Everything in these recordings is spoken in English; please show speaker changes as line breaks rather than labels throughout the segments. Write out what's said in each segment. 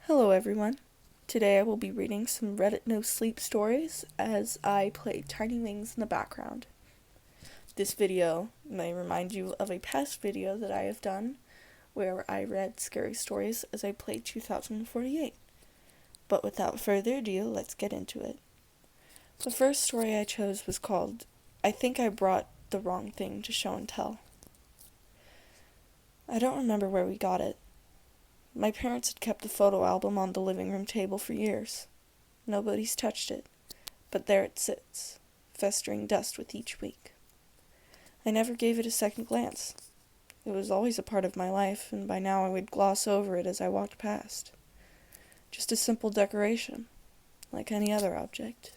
Hello everyone. Today I will be reading some Reddit NoSleep Stories as I play Tiny Wings in the background. This video may remind you of a past video that I have done where I read scary stories as I played 2048. But without further ado, let's get into it. The first story I chose was called I Think I Brought the Wrong Thing to Show and Tell. I don't remember where we got it. My parents had kept the photo album on the living room table for years. Nobody's touched it, but there it sits, festering dust with each week. I never gave it a second glance. It was always a part of my life, and by now I would gloss over it as I walked past. Just a simple decoration, like any other object.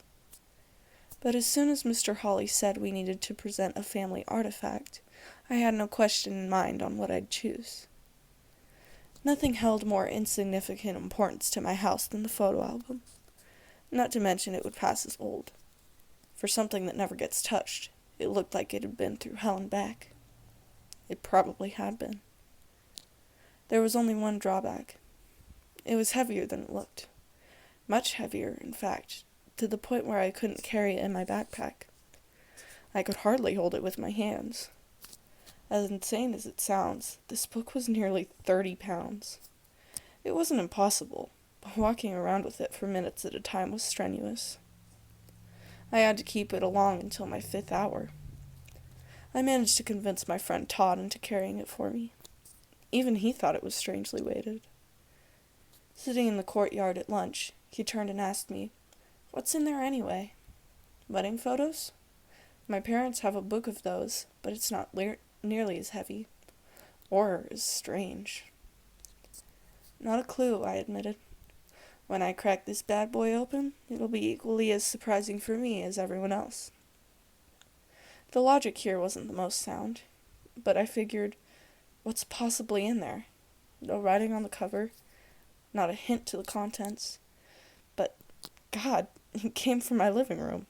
But as soon as Mr. Hawley said we needed to present a family artifact, I had no question in mind on what I'd choose. Nothing held more insignificant importance to my house than the photo album. Not to mention it would pass as old. For something that never gets touched, it looked like it had been through hell and back. It probably had been. There was only one drawback. It was heavier than it looked. Much heavier, in fact, to the point where I couldn't carry it in my backpack. I could hardly hold it with my hands. As insane as it sounds, this book was nearly 30 pounds. It wasn't impossible, but walking around with it for minutes at a time was strenuous. I had to keep it along until my 5th hour. I managed to convince my friend Todd into carrying it for me. Even he thought it was strangely weighted. Sitting in the courtyard at lunch, he turned and asked me, "What's in there anyway?" "Wedding photos? My parents have a book of those, but it's not nearly as heavy, or as strange." "Not a clue," I admitted. "When I crack this bad boy open, it'll be equally as surprising for me as everyone else." The logic here wasn't the most sound, but I figured, what's possibly in there? No writing on the cover, not a hint to the contents, but, God, it came from my living room.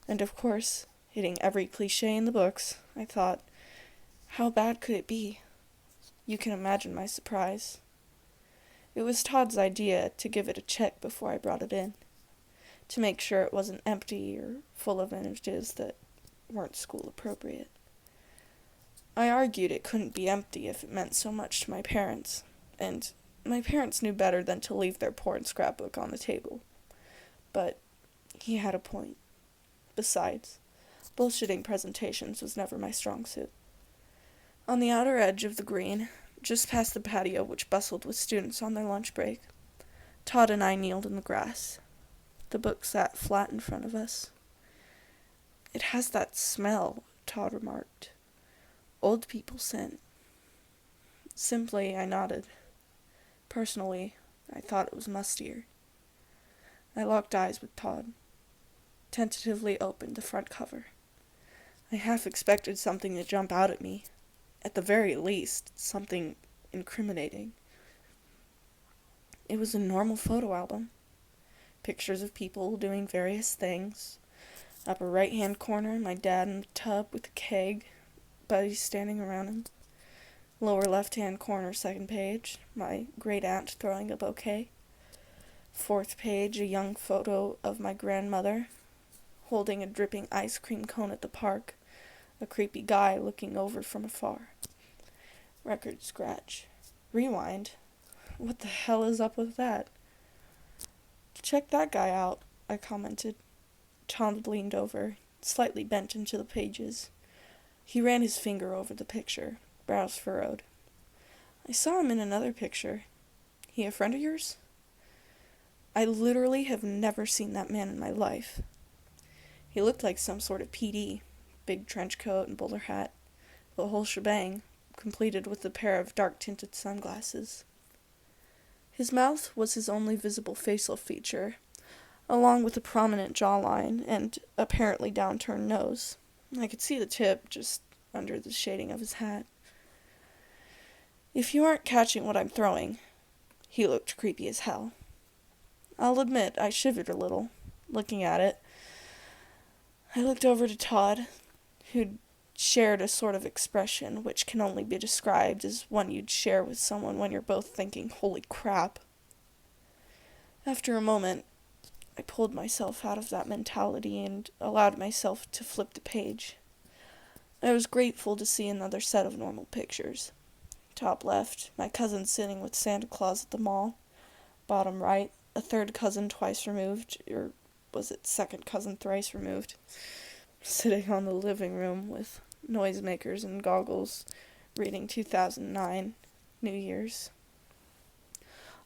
And of course, hitting every cliché in the books, I thought, how bad could it be? You can imagine my surprise. It was Todd's idea to give it a check before I brought it in, to make sure it wasn't empty or full of images that weren't school appropriate. I argued it couldn't be empty if it meant so much to my parents, and my parents knew better than to leave their porn scrapbook on the table. But he had a point. Besides, bullshitting presentations was never my strong suit. On the outer edge of the green, just past the patio which bustled with students on their lunch break, Todd and I kneeled in the grass. The book sat flat in front of us. "It has that smell," Todd remarked. "Old people scent." Simply, I nodded. Personally, I thought it was mustier. I locked eyes with Todd, tentatively opened the front cover. I half expected something to jump out at me. At the very least, something incriminating. It was a normal photo album. Pictures of people doing various things. Upper right-hand corner, my dad in the tub with a keg, buddies standing around him. Lower left-hand corner, second page, my great-aunt throwing a bouquet. Fourth page, a young photo of my grandmother, holding a dripping ice cream cone at the park, a creepy guy looking over from afar. Record scratch. Rewind. What the hell is up with that? "Check that guy out," I commented. Tom leaned over, slightly bent into the pages. He ran his finger over the picture, brows furrowed. "I saw him in another picture. He a friend of yours?" I literally have never seen that man in my life. He looked like some sort of PD, big trench coat and bowler hat, the whole shebang, completed with a pair of dark-tinted sunglasses. His mouth was his only visible facial feature, along with a prominent jawline and apparently downturned nose. I could see the tip just under the shading of his hat. If you aren't catching what I'm throwing, he looked creepy as hell. I'll admit I shivered a little, looking at it. I looked over to Todd, who'd shared a sort of expression which can only be described as one you'd share with someone when you're both thinking, "Holy crap." After a moment, I pulled myself out of that mentality and allowed myself to flip the page. I was grateful to see another set of normal pictures. Top left, my cousin sitting with Santa Claus at the mall. Bottom right, a third cousin twice removed, or was it second cousin thrice removed, sitting on the living room with noisemakers and goggles, reading 2009, New Year's.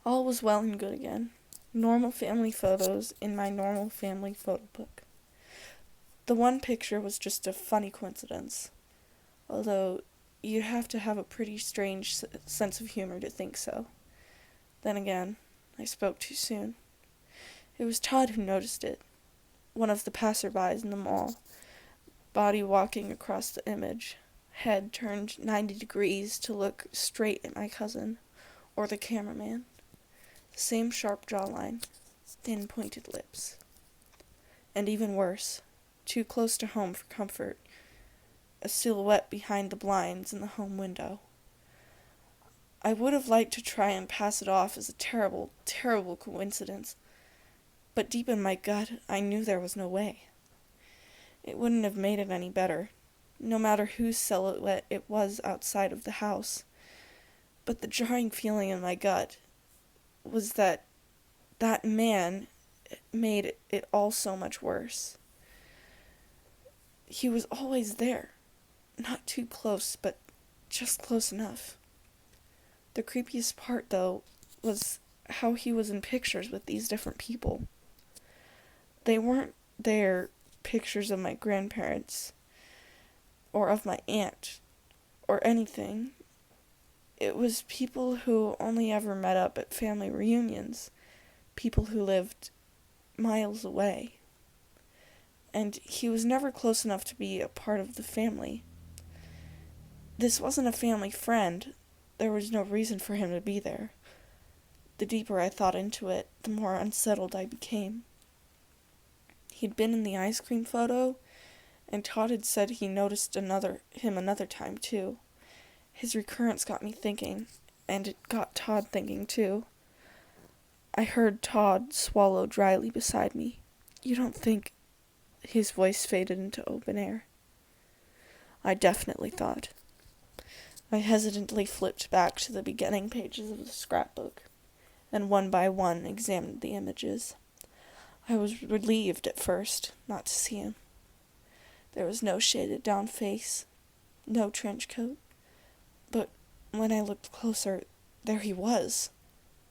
All was well and good again. Normal family photos in my normal family photo book. The one picture was just a funny coincidence, although you'd have to have a pretty strange sense of humor to think so. Then again, I spoke too soon. It was Todd who noticed it, one of the passerbys in the mall, body walking across the image, head turned 90 degrees to look straight at my cousin, or the cameraman. The same sharp jawline, thin pointed lips. And even worse, too close to home for comfort, a silhouette behind the blinds in the home window. I would have liked to try and pass it off as a terrible, terrible coincidence, but deep in my gut, I knew there was no way. It wouldn't have made it any better, no matter whose silhouette it was outside of the house. But the jarring feeling in my gut was that man made it all so much worse. He was always there. Not too close, but just close enough. The creepiest part, though, was how he was in pictures with these different people. They weren't there pictures of my grandparents, or of my aunt, or anything. It was people who only ever met up at family reunions, people who lived miles away. And he was never close enough to be a part of the family. This wasn't a family friend. There was no reason for him to be there. The deeper I thought into it, the more unsettled I became. He'd been in the ice cream photo, and Todd had said he noticed him another time, too. His recurrence got me thinking, and it got Todd thinking, too. I heard Todd swallow dryly beside me. You don't think... His voice faded into open air. I definitely thought. I hesitantly flipped back to the beginning pages of the scrapbook, and one by one examined the images. I was relieved at first not to see him. There was no shaded down face, no trench coat, but when I looked closer, there he was.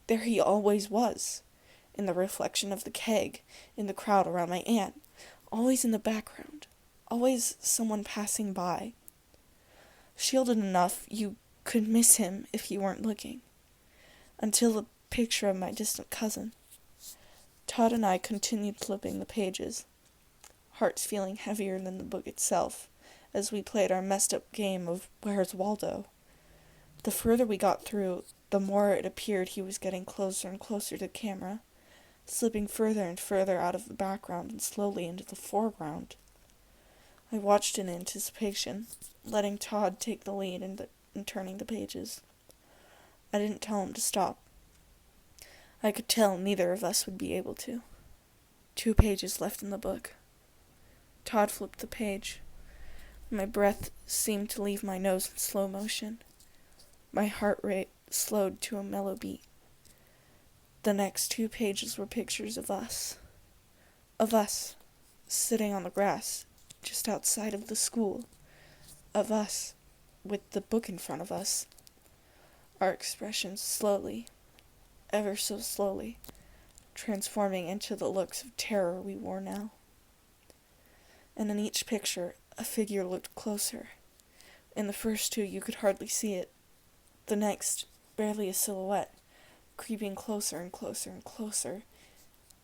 There he always was, in the reflection of the keg, in the crowd around my aunt, always in the background, always someone passing by. Shielded enough you could miss him if you weren't looking, until the picture of my distant cousin. Todd and I continued flipping the pages, hearts feeling heavier than the book itself, as we played our messed-up game of Where's Waldo? The further we got through, the more it appeared he was getting closer and closer to the camera, slipping further and further out of the background and slowly into the foreground. I watched in anticipation, letting Todd take the lead in turning the pages. I didn't tell him to stop. I could tell neither of us would be able to. 2 pages left in the book. Todd flipped the page. My breath seemed to leave my nose in slow motion. My heart rate slowed to a mellow beat. The next 2 pages were pictures of us. Of us, sitting on the grass, just outside of the school. Of us, with the book in front of us. Our expressions slowly, ever so slowly, transforming into the looks of terror we wore now. And in each picture, a figure looked closer. In the first 2, you could hardly see it. The next, barely a silhouette, creeping closer and closer and closer,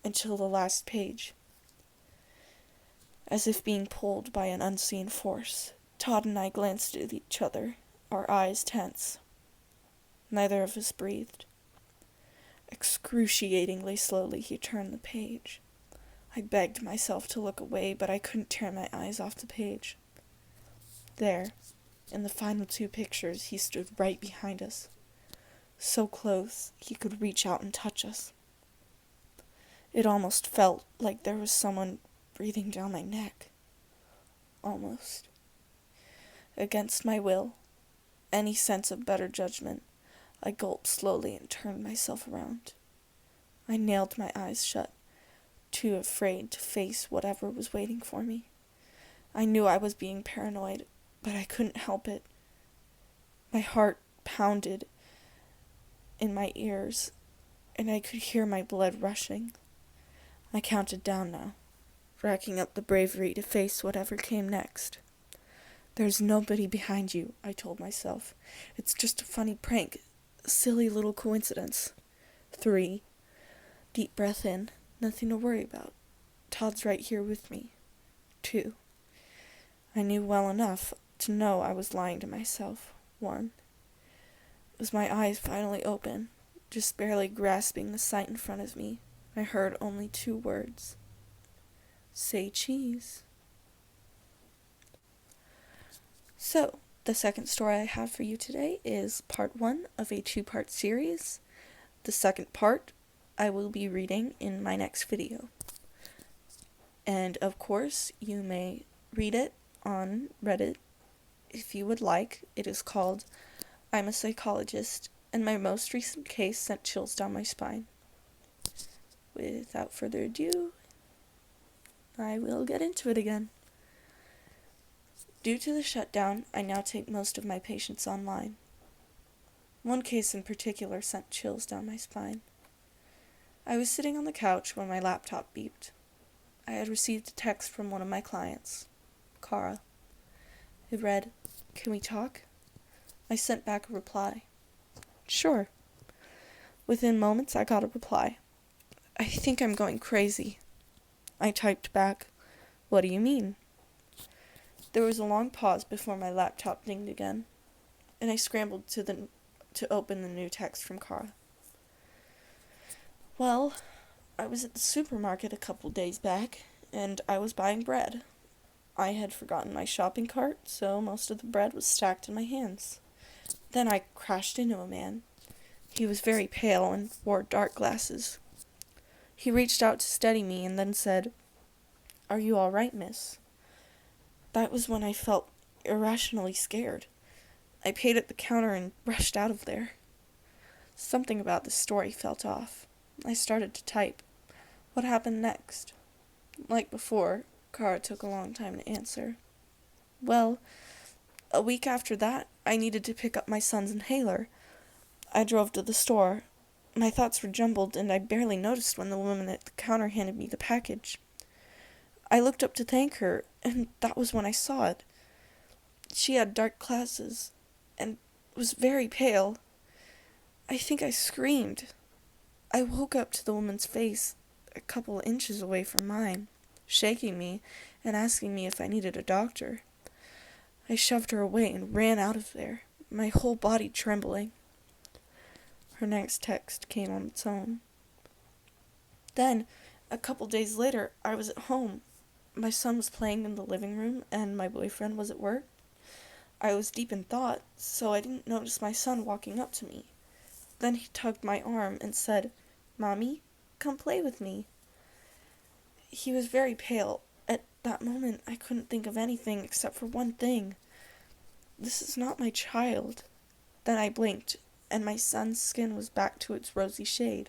until the last page. As if being pulled by an unseen force, Todd and I glanced at each other, our eyes tense. Neither of us breathed. Excruciatingly slowly he turned the page. I begged myself to look away, but I couldn't tear my eyes off the page. There, in the final 2 pictures, he stood right behind us. So close, he could reach out and touch us. It almost felt like there was someone breathing down my neck. Almost. Against my will, any sense of better judgment, I gulped slowly and turned myself around. I nailed my eyes shut, too afraid to face whatever was waiting for me. I knew I was being paranoid, but I couldn't help it. My heart pounded in my ears, and I could hear my blood rushing. I counted down now, racking up the bravery to face whatever came next. There's nobody behind you, I told myself. It's just a funny prank, a silly little coincidence. 3. Deep breath in, nothing to worry about. Todd's right here with me. 2. I knew well enough to know I was lying to myself. 1. As my eyes finally opened, just barely grasping the sight in front of me, I heard only 2 words. Say cheese. So, the second story I have for you today is part 1 of a 2-part series. The second part I will be reading in my next video. And of course, you may read it on Reddit if you would like. It is called I'm a Psychologist, and my most recent case sent chills down my spine. Without further ado, I will get into it again. Due to the shutdown, I now take most of my patients online. One case in particular sent chills down my spine. I was sitting on the couch when my laptop beeped. I had received a text from one of my clients, Cara. It read, "Can we talk?" I sent back a reply. Sure. Within moments, I got a reply. I think I'm going crazy. I typed back, "What do you mean?" There was a long pause before my laptop dinged again, and I scrambled to open the new text from Cara. Well, I was at the supermarket a couple days back, and I was buying bread. I had forgotten my shopping cart, so most of the bread was stacked in my hands. Then I crashed into a man. He was very pale and wore dark glasses. He reached out to steady me and then said, "Are you all right, miss?" That was when I felt irrationally scared. I paid at the counter and rushed out of there. Something about the story felt off. I started to type. What happened next? Like before, Cara took a long time to answer. Well, a week after that, I needed to pick up my son's inhaler. I drove to the store. My thoughts were jumbled, and I barely noticed when the woman at the counter handed me the package. I looked up to thank her, and that was when I saw it. She had dark glasses, and was very pale. I think I screamed. I woke up to the woman's face a couple inches away from mine, shaking me and asking me if I needed a doctor. I shoved her away and ran out of there, my whole body trembling. Her next text came on its own. Then, a couple days later, I was at home. My son was playing in the living room, and my boyfriend was at work. I was deep in thought, so I didn't notice my son walking up to me. Then he tugged my arm and said, "Mommy, come play with me." He was very pale. At that moment, I couldn't think of anything except for one thing. This is not my child. Then I blinked, and my son's skin was back to its rosy shade.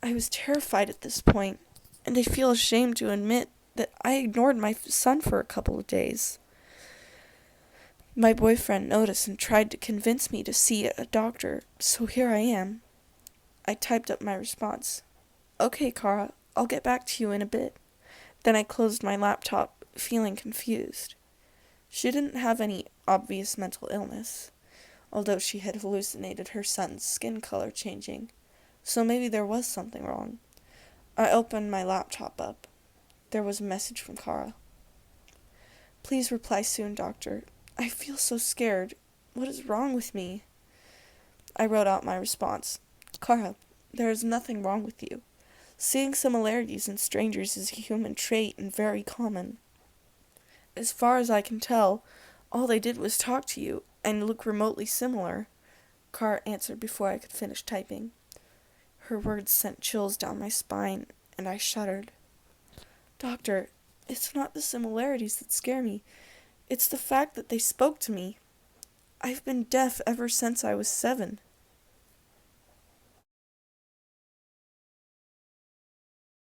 I was terrified at this point, and I feel ashamed to admit that I ignored my son for a couple of days. My boyfriend noticed and tried to convince me to see a doctor, so here I am. I typed up my response. "Okay, Cara, I'll get back to you in a bit." Then I closed my laptop, feeling confused. She didn't have any obvious mental illness, although she had hallucinated her son's skin color changing, so maybe there was something wrong. I opened my laptop up. There was a message from Cara. "Please reply soon, doctor. I feel so scared. What is wrong with me?" I wrote out my response. "Cara, there is nothing wrong with you. Seeing similarities in strangers is a human trait and very common. As far as I can tell, all they did was talk to you and look remotely similar." Cara answered before I could finish typing. Her words sent chills down my spine, and I shuddered. Doctor, it's not the similarities that scare me. It's the fact that they spoke to me. I've been deaf ever since I was 7.